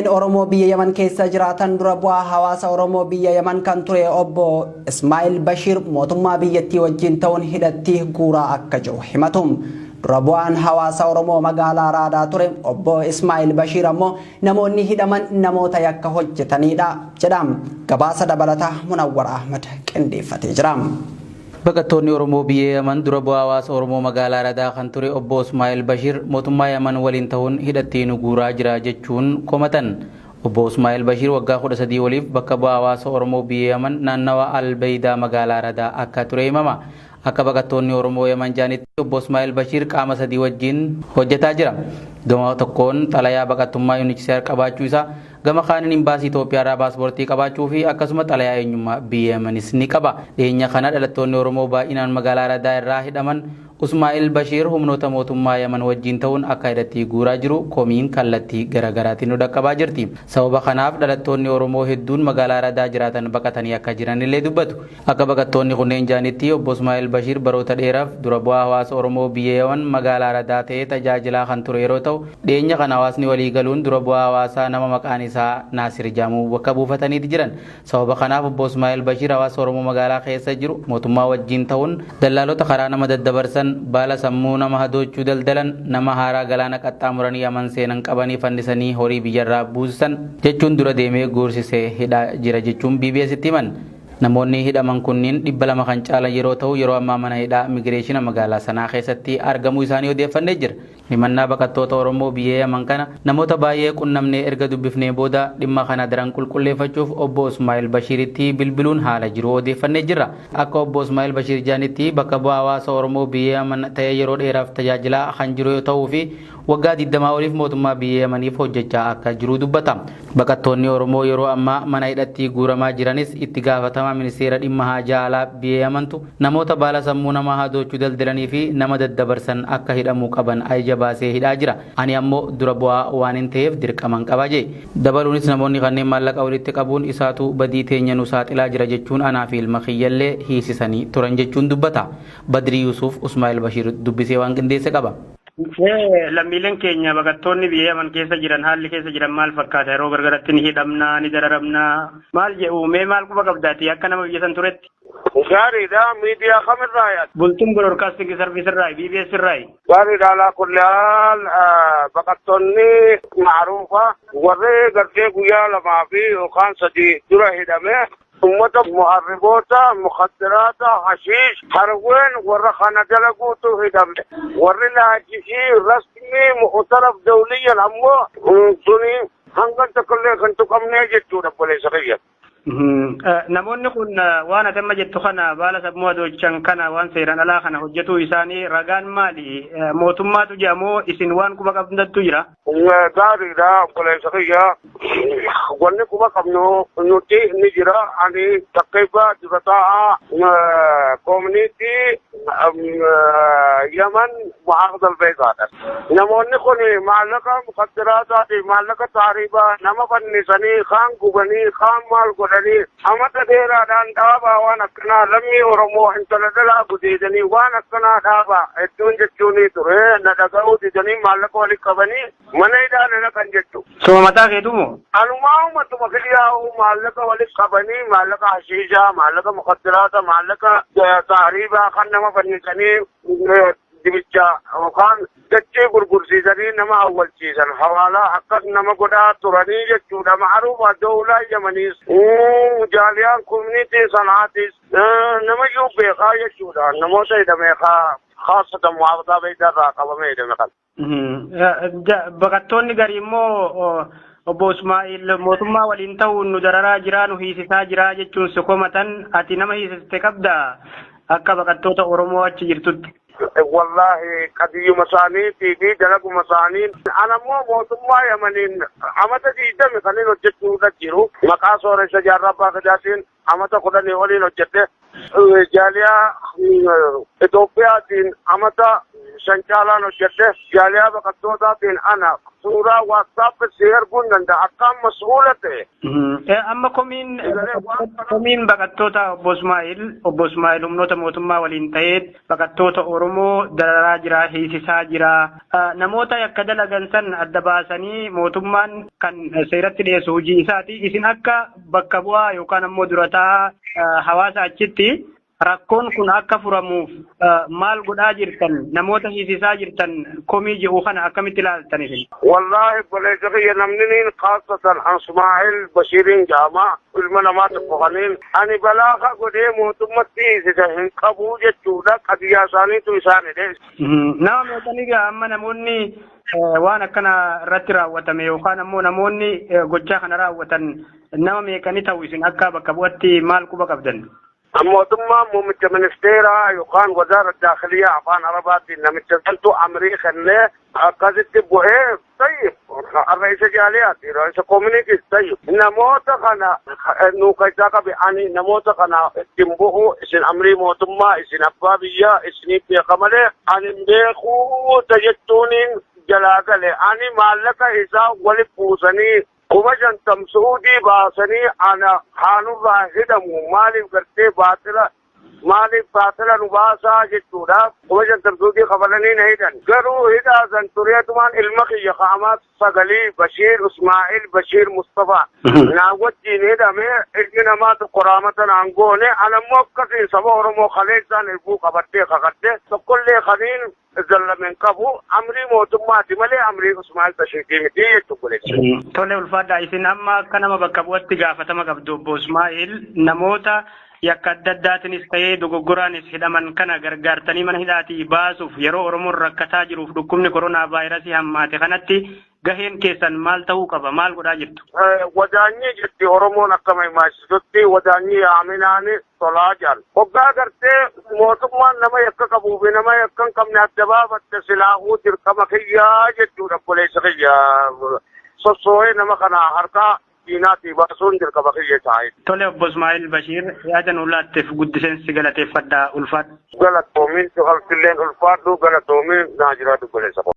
Oromoo biyya Yaman keessa jiraatan dura bu'aa hawaasa Oromoo biyya Yaman kan ture obbo Ismaa'il Bashir mootummaa biyyattii wajjin ta'uun hidhatti guuraa akka jiru himatum. Dura bu'aan hawaasa Oromoo magaalaa Araadaa ture obbo Ismaa'il Bashir ammoo namoonni hidhaman namoota yakka hojjetanidha jedham. Gabaasa dabalataa Munawwar Ahmad qindeeffatee jira. Baqattoonni Oromoo biyya Yaman dura bu'aa hawaasa Oromoo magaalaa Araadaa kan ture obbo Ismaa'il Bashir mootummaa Yaman waliin ta'uun hidhattee nu guuraa jira jechuun komatan. Obbo Ismaa'il Bashir waggaa 13 waliif bakka bu'aa hawaasa Oromoo biyya Yaman naannawa Albaydaa magaalaa Araadaa akka ture himama. Akka baqattoonni Oromoo Yaman jaanitti obbo Ismaa'il Bashir qaama sadii wajjin hojjetaa jira. Gama tokkoon xalayaa baqattummaa UNHCR qabaachuu isaa, gama kaaniin imbaasii Itoophiyaa irraa paaspoortii qabaachuu fi akkasuma xalayaa eenyummaa biyya Yamanis ni qaba. Dhiyeenya kana dhalattoonni Oromoo baay'inaan magaalaa Araadaa irraa hidhaman Ismaa'il Bashir humnoota mootummaa Yaman wajjin ta'uun akka hidhatti guuraa jiru komiin kallattii garaagaraatiin nu dhaqqabaa jirti. Sababa kanaaf dhalattoonni Oromoo hedduun magaalaa Araadaa jiraatan baqatanii akka jiran illee dubbatu. Akka baqattoonni kunneen jaanitti obbo Ismaa'il Bashir baroota dheeraaf dura bu'aa hawaasa Oromoo biyya Yaman magaalaa Araadaa ta'ee tajaajilaa kan ture yeroo ta'u, dhiyeenya kana hawaasni walii galuun dura bu'aa hawaasaa nama maqaan isaa Naasir Jaamuu bakka buufataniiti jiran. Sababa kanaaf obbo Ismaa'il Bashir hawaasa Oromoo magaalaa keessa jiru mootummaa wajjin ta'uun dallaalota karaa nama daddabarsan baala sammuu nama hadochuu daldalan nama haaraa galaana qaxxaamuranii Yaman seenan qabanii fannisanii horii biyyarraa buusan jechuun dura deemee goorsisee hidhaa jira jechuun BBS'tti himan. Namoonni hidhaman kunniin 200 kan caalan yeroo ta'u yeroo ammaa mana hidhaa immigireeshina magaalaa sanaa keessatti argamuu isaanii odeeffannee jira. Himannaa baqattoota Oromoo biyya Yaman kana namoota baay'ee qunnamnee erga dubbifnee booda dhimma kana daran qulqulleeffachuuf obbo Ismaa'il Bashiritti bilbiluun haala jiru odeeffannee jirra. Akka obbo Ismaa'il Bashir jaanitti bakka bu'aa hawaasa Oromoo biyya Yaman ta'ee yeroo dheeraaf tajaajilaa kan jiru yoo ta'uu fi waggaa 20 oliif mootummaa biyya Yamaniif hojjechaa akka jiru dubbata. Baqattoonni Oromoo yeroo ammaa mana hidhatti guuramaa jiranis itti gaafatama ministeera dhimma haajaa alaa biyya Yamantu namoota baala sammuu nama hadochuu daldalanii fi nama daddabarsan akka hidhamuu qaban ajaja baasee hidhaa jira. Ani ammoo dura bu'aa waan hin ta'eef dirqaman qaba jee. Dabaluunis namoonni kanneen maallaqa walitti qabuun isaatu badii teenya nu saaxilaa jira jechuun anaa fi ilma kiyyallee hiisisanii turan jechuun dubbata. Badrii Yuusuf Ismaa'il Bashir dubbisee waan qindeesse qaba. Lammiileen keenya baqattoonni biyya Yaman keessa jiran haalli keessa jiran maal fakkaata yeroo gargaratti ni hidhamnaa ni dararamnaa maal jedhu mee maal quba qabdaati akka nama biyya san turetti. Gaariidha miidiyaa kamirraa yaad. Bultuun broadcasting service irraa BBS irraa. Gaariidha alaa kulli haal baqattoonni maaruufa warri gartee guyyaa lamaa fi yookaan sadii dura hidhame ummata muharriboota mukhadiraata hashiish harween warra kana dalaguutu hidhamne warri laajisii rasmii mu'taraf dawliyyan ammoo suni hangan tokkollee kan tuqamnee jechuudha boleessa kiyya. Namoonni kun waan ati amma jettu kana baala sammuu adochan kana waan seeraan alaa kana hojjetuu isaanii ragaan maali? Mootummaatu jedhamoo isin waan quba qabdattu jira? Gaariidha boleessa kiyya. Wanni quba qabnu nuti ni jira ani takkaiba durataa community Yaman muhaafaz albaydaadha. Namoonni kun maallaqa mukaddiraataati maallaqa taariibaa nama fannisanii kaan gubanii kaan maal godhanii amata dheeraadhaan dhaabaa waan akkanaa lammii Oromoo intala dhalaa gudeedanii waan akkanaa dhaabaa hedduun jechuunii ture na dhaga'uu didanii maallaqa walitti qabanii mana hidhaan kan jettu. Suma mataa keetumoo? Alumaa uummatuma kiyyaa'u maallaqa walitti qabanii maallaqa hashiishaa maallaqa mukaddiraata maallaqa taariibaa kan nama fannisanii dibicha yookaan dachee gurgursiisanii nama awwalchiisan hawaalaa akkas nama godhaa turanii jechuudha. Maaruufa dawlaa Yamaniis jaaliyaan koominiitii sanaatis nama iyyuu beekaa jechuudha. Namoota hidhamee khaasatan muhaafazaa beeydarraa qabamee hidhame kan. Baqattoonni garii immoo obbo Ismaa'il mootummaa waliin ta'uun nu dararaa jira nu hiisisaa jira jechuun si komatan ati nama hiisiste qabda akka baqattoota Oromoo achi jirtutti. Wallahi qadiyyuma isaaniitii fi dalaguma isaanii anammoo mootummaa Yamaniin amata 20 kanneen hojjechuudha jiru. Maqaa sooressa jaarraa abbaa gadaatiin amata 10 waliin hojjette jaaliyaa Itoophiyaatiin amata شنشالان وشده جاليا بقطوتاتين أنا صورة واتساب سير قلنا ده أكام مسؤولته. أما كمين بقطوتا أبو إسماعيل أمنوتا موتما والإنتايد بقطوتا أورمو درارا جرا هيسيسا جرا نموتا يكدل أغنسان الدباساني موتمان كان سيرت لي سوجي إساتي إسن أكا بكبوا يوكان أمو درتا حواسا أجتي rakkoon kun akka furamuuf maal godhaa jirtan namoota hiisisaa jirtan komii jiru kana akkamitti ilaaltaniif? Wallaahi baleessaqiyya namniniin khaasatan Ismaa'il Bashiiriin jaamaa ilma namaa tokkoqaniin ani balaaqa godhee mootummatti hiisisa hin qabuu jechuudha qadiyyaa isaaniitu isaanidhe. Nama meeqanii amma namoonni waan akkana irratti raawwatame yookaan ammoo namoonni gochaa kana raawwatan nama meeqanii ta'u isin akka bakka bu'atti maal quba qabdan? mootummaa muummicha ministeeraa yookaan wazaara daakhiliyaa afaan arabaatiin namicha santu amrii kennee akkasitti bu'ee tayyib raisa jaaliyaati raisa koominiitiis tayyib namoota kana nu keessaa qabe ani namoota kana ittiin bu'u isin amrii mootummaa isin abbaa biyyaa isiniif beeka malee ani beekuu jechuuniin jalaa gale ani maallaqa isaa walitti buusanii kuma jantam suudii baasanii ana haanurraa hidhamu maaliif gartee baatila nu baasaa jechuudha kuma jantam suudii kabalanii na hidhan garuu hidhaasan tureetumaan ilma kiyya Ahmad Sagalii Bashiir Ismaa'il Bashiir Mustafaa naa wajjiin hidhame ilmi namaa tokko raamatan aangoone anammoo akkasiin saba Oromoo kaleessaan ilbuu qabattee kakattee tokkollee kaniin zallamen qabu amrii mootummaati malee amrii Ismaa'il Bashiirii miti jechuudha. Tole ulfaadha isin amma akka nama bakka bu'atti gaafatama qabdu obbo Ismaa'il namoota yakka adda addaatinis ta'ee dogoggoraanis hidhaman kana gargaartanii mana hidhaatii baasuuf yeroo Oromoon rakkataa jiruuf dhukkubni koronaa vaayirasii hammaate kanatti gaheen keessan maal ta'uu qaba maal godhaa jirtu? Wadaanyii jetti Oromoon akkama himaasisutti wadaanyii yaaminaani tolaa jiran. Hoggaa gartee mootummaan nama yakka qabuu fi nama yakka hin qabne adda baafatte silaahuu dirqama kiyyaa jechuudha obboleessa kiyyaa sossoo'ee nama kana harkaa diinaatti baasuun dirqama kiyya taa'e. Tole obbo Ismaa'il Bashiir yaada nu laatteef guddiseensi galateeffadhaa ulfaadhu. Galatoomiin halkilleen ulfaadhu galatoomiin naa jiraatu obboleessa.